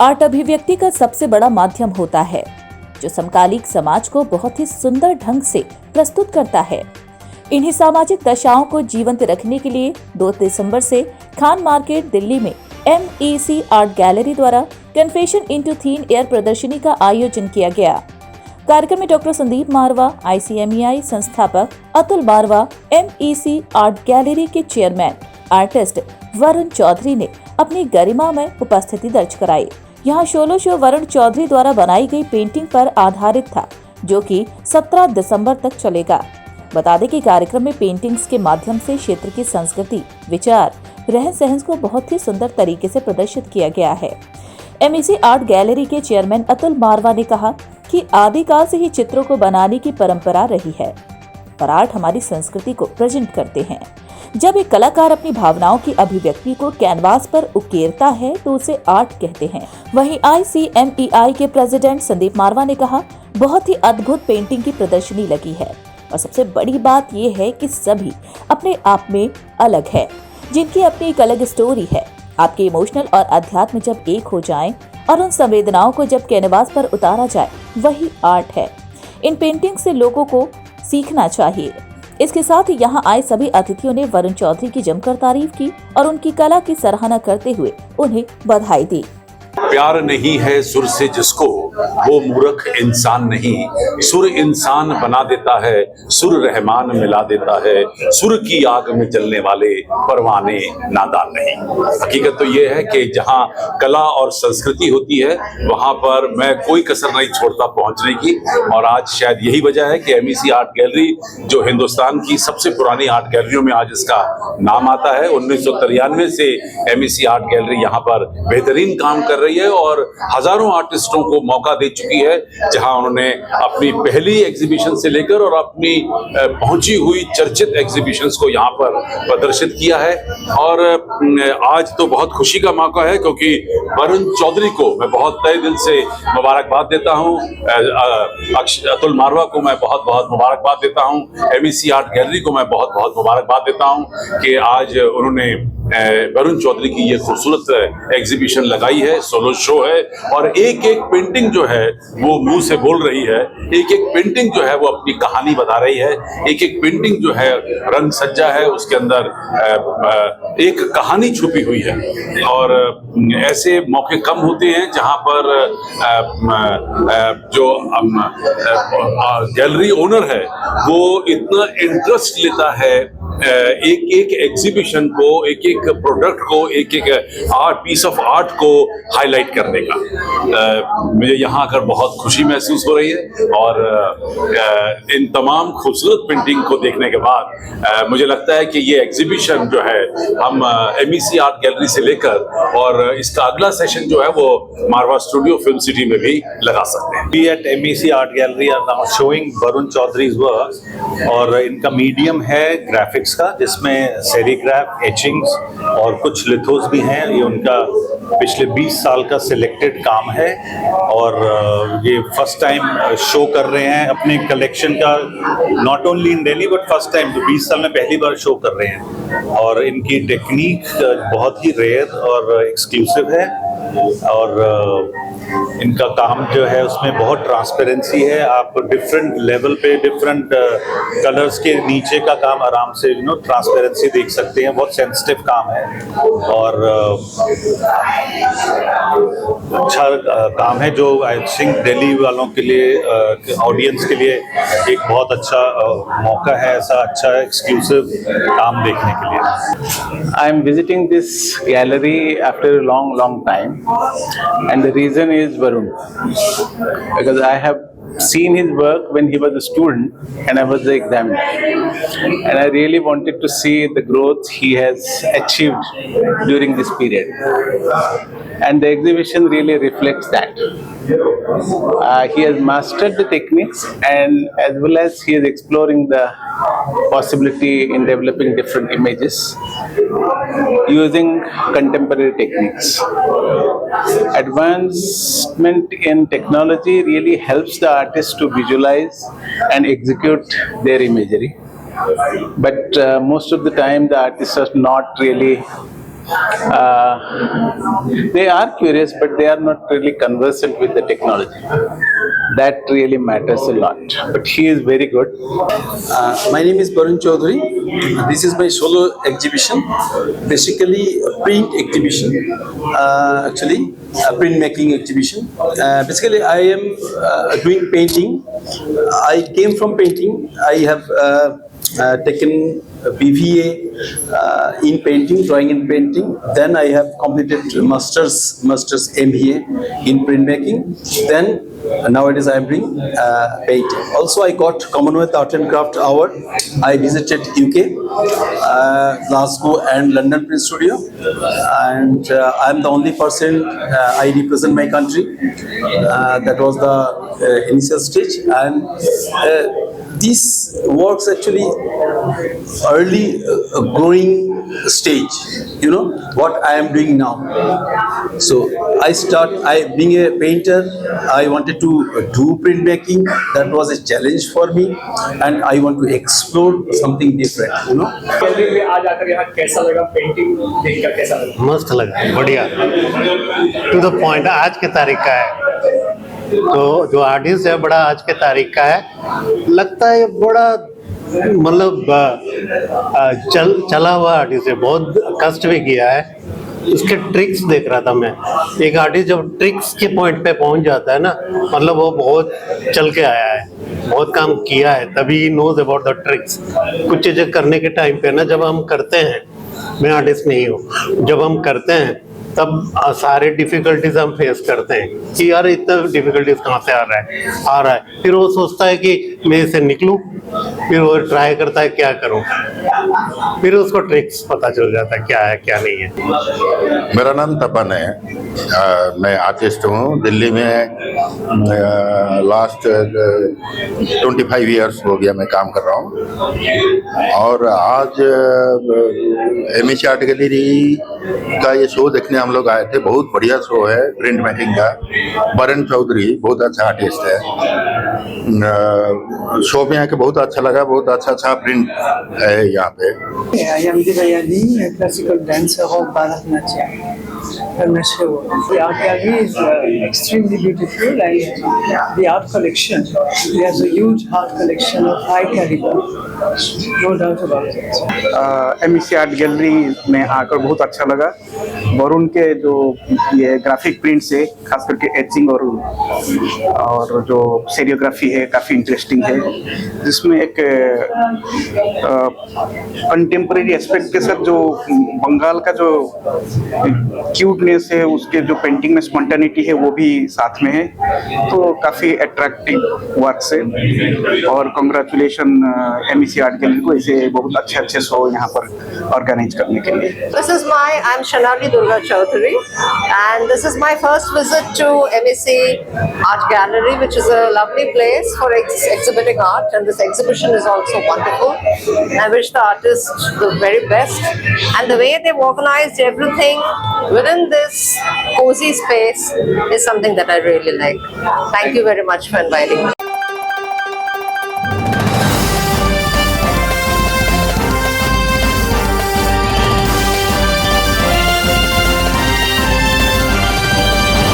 Art अभिव्यक्ति का सबसे बड़ा माध्यम होता है, जो समकालिक समाज को बहुत ही सुंदर ढंग से प्रस्तुत करता है। इन्हीं सामाजिक दशाओं को जीवंत रखने के लिए 2 दिसंबर से खान मार्केट दिल्ली में MEC आर्ट गैलरी द्वारा कन्फेशन इनटू थिन एयर प्रदर्शनी का आयोजन किया गया। कार्यक्रम में डॉक्टर संदीप मारवा, ICMEI संस्थापक अतुल मारवा, MEC आर्ट गैलरी के चेयरमैन आर्टिस्ट वरुण चौधरी ने अपनी गरिमा में उपस्थिति दर्ज कराई। यहाँ सोलो शो वरुण चौधरी द्वारा बनाई गई पेंटिंग पर आधारित था, जो कि 17 दिसंबर तक चलेगा। बता दें कि कार्यक्रम में पेंटिंग्स के माध्यम से क्षेत्र की संस्कृति, विचार, रहन सहन को बहुत ही सुंदर तरीके से प्रदर्शित किया गया है। MEC आर्ट गैलरी के चेयरमैन अतुल मारवा ने कहा कि आदिकाल से ही चित्रों को बनाने की परंपरा रही है और आर्ट हमारी संस्कृति को प्रेजेंट करते हैं। जब एक कलाकार अपनी भावनाओं की अभिव्यक्ति को कैनवास पर उकेरता है तो उसे आर्ट कहते हैं। वहीं ICMEI के प्रेसिडेंट संदीप मारवा ने कहा, बहुत ही अद्भुत पेंटिंग की प्रदर्शनी लगी है और सबसे बड़ी बात यह है कि सभी अपने आप में अलग है, जिनकी अपनी एक अलग स्टोरी है। आपके इमोशनल और अध्यात्म जब एक हो जाएं और उन संवेदनाओं को जब कैनवास पर उतारा जाए, वही आर्ट है। इन पेंटिंग से लोगों को सीखना चाहिए। इसके साथ ही यहाँ आए सभी अतिथियों ने वरुण चौधरी की जमकर तारीफ की और उनकी कला की सराहना करते हुए उन्हें बधाई दी। प्यार नहीं है सुर से जिसको, वो मूर्ख इंसान नहीं। सुर इंसान बना देता है, सुर रहमान मिला देता है। सुर की आग में जलने वाले परवाने नादान नहीं। हकीकत तो ये है कि जहाँ कला और संस्कृति होती है, वहाँ पर मैं कोई कसर नहीं छोड़ता पहुँचने की। और आज शायद यही वजह है कि MEC आर्ट गैलरी, जो हिंदुस्तान की सबसे पुरानी आर्ट गैलरियों में आज इसका नाम आता है, 1993 से MEC आर्ट गैलरी यहाँ पर बेहतरीन काम कर रही है और हजारों आर्टिस्टों को मौका दे चुकी है। जहां उन्होंने अपनी पहली एग्जीबिशन से लेकर और अपनी पहुंची हुई चर्चित एग्जीबिशंस को यहां पर प्रदर्शित किया है। और आज तो बहुत खुशी का मौका है, क्योंकि वरुण चौधरी को मैं बहुत तहे दिल से मुबारकबाद देता हूं। अतुल मारवा को मैं बहुत बहुत मुबारकबाद देता हूं। MEC आर्ट गैलरी को मैं बहुत बहुत मुबारकबाद देता हूं कि आज उन्होंने वरुण चौधरी की ये खूबसूरत एग्जीबिशन लगाई है, सोलो शो है। और एक एक पेंटिंग जो है वो मुंह से बोल रही है, एक एक पेंटिंग जो है वो अपनी कहानी बता रही है, एक एक पेंटिंग जो है रंग सज्जा है, उसके अंदर एक कहानी छुपी हुई है। और ऐसे मौके कम होते हैं जहां पर जो गैलरी ओनर है वो इतना इंटरेस्ट लेता है एक एक एग्जीबिशन को, एक एक प्रोडक्ट को, एक एक पीस ऑफ आर्ट को हाईलाइट करने का। मुझे यहाँ आकर बहुत खुशी महसूस हो रही है। और इन तमाम खूबसूरत पेंटिंग को देखने के बाद मुझे लगता है कि ये एग्जीबिशन जो है हम MEC आर्ट गैलरी से लेकर और इसका अगला सेशन जो है वो मारवा स्टूडियो फिल्म सिटी में भी लगा सकते हैं। We at MEC art gallery are now showing Varun Chaudhary's work, और इनका मीडियम है ग्राफिक्स का, जिसमें सेरीग्राफ, एचिंग्स और कुछ लिथोस भी हैं। ये उनका पिछले 20 साल का सिलेक्टेड काम है और ये फर्स्ट टाइम शो कर रहे हैं अपने कलेक्शन का, not only in Delhi but first time, तो 20 साल में पहली बार शो कर रहे हैं। और इनकी टेक्निक बहुत ही रेयर और एक्सक्लूसिव है और इनका काम जो है उसमें बहुत ट्रांसपेरेंसी है। आप डिफरेंट लेवल पे डिफरेंट कलर्स के नीचे का काम आराम से ट्रांसपेरेंसी देख सकते हैं। बहुत सेंसिटिव काम है और अच्छा काम है, जो आई थिंक दिल्ली वालों के लिए, ऑडियंस के लिए एक बहुत अच्छा मौका है ऐसा अच्छा एक्सक्लूसिव काम देखने के लिए। I am visiting this gallery after a long time, and the reason is Varun, because I have seen his work when he was a student and I was the examiner, and I really wanted to see the growth he has achieved during this period, and the exhibition really reflects that. He has mastered the techniques, and as well as he is exploring the possibility in developing different images using contemporary techniques. Advancement in technology really helps the artist to visualize and execute their imagery, but most of the time the artists are not really They are curious, but they are not really conversant with the technology. That really matters a lot. But he is very good. My name is Barun Chaudhary. This is my solo exhibition, basically a print exhibition. Actually, a printmaking exhibition. Basically, I am doing painting. I came from painting. I have taken BVA in painting, drawing and painting. Then I have completed master's MBA in printmaking. Then nowadays I am doing painting. Also, I got Commonwealth Art and Craft Award. I visited UK, Glasgow and London Print Studio, and I am the only person. I represent my country. That was the initial stage, and these works actually early growing stage, you know what I am doing now. So I being a painter, I wanted to do printmaking. That was a challenge for me, and I want to explore something different, you know. Gallery में आज आकर यहाँ कैसा लगा, painting देखकर कैसा लगा? मस्त लगा, बढ़िया, टू द पॉइंट, आज के तारीख का है। तो जो आर्टिस्ट है बड़ा आज के तारीख का है, लगता है बड़ा मतलब चला हुआ आर्टिस्ट है, बहुत कष्ट भी किया है। उसके ट्रिक्स देख रहा था मैं। एक आर्टिस्ट जब ट्रिक्स के पॉइंट पे पहुंच जाता है ना, मतलब वो बहुत चल के आया है, बहुत काम किया है, तभी नोज अबाउट द ट्रिक्स। कुछ चीज़ें करने के टाइम पे ना, जब हम करते हैं, मैं आर्टिस्ट नहीं हूँ, जब हम करते हैं तब सारे डिफिकल्टीज हम फेस करते हैं कि यार इतना डिफिकल्टीज कहाँ से आ रहा है। फिर वो सोचता है कि मैं इसे निकलूं, फिर वो ट्राई करता है क्या करूं, फिर उसको ट्रिक्स पता चल जाता है क्या है क्या नहीं है। मेरा नाम तपन है। मैं आर्टिस्ट हूँ। दिल्ली में लास्ट 25 इयर्स हो गया मैं काम कर रहा हूँ। और आज एमएसी आर्ट गैलरी का ये शो देखने हम लोग आए थे। बहुत बढ़िया शो है प्रिंट मेकिंग का। बरन चौधरी बहुत अच्छा आर्टिस्ट है। शो में आके बहुत अच्छा लगा। बहुत अच्छा प्रिंट है यहाँ पे। I am Divayani, a classical dancer of Bharatanatyam from Nashville. The art gallery is extremely beautiful, and the art collection, there's a huge art collection of high caliber, no doubt about it. MAC art gallery में आकर बहुत अच्छा लगा। वरुण के जो ये graphic prints है, खास करके एचिंग और जो सेरियोग्राफी है, काफ़ी इंटरेस्टिंग है, जिसमें एक कंटेम्प्रेरी एस्पेक्ट के साथ जो बंगाल का जो क्यूटनेस है, उसके जो पेंटिंग में स्पॉन्टेनिटी है, वो भी साथ में है। तो काफ़ी अट्रैक्टिव वर्क्स है। और कंग्रेचुलेशन एमएसी आर्ट गैलरी को ऐसे बहुत अच्छे शो यहाँ पर ऑर्गेनाइज करने के लिए। I'm Shanali Durga Chaudhary, and this is my first visit to MEC Art Gallery, which is a lovely place for exhibiting art, and this exhibition is also wonderful. I wish the artists the very best, and the way they've organized everything within this cozy space is something that I really like. Thank you very much for inviting me.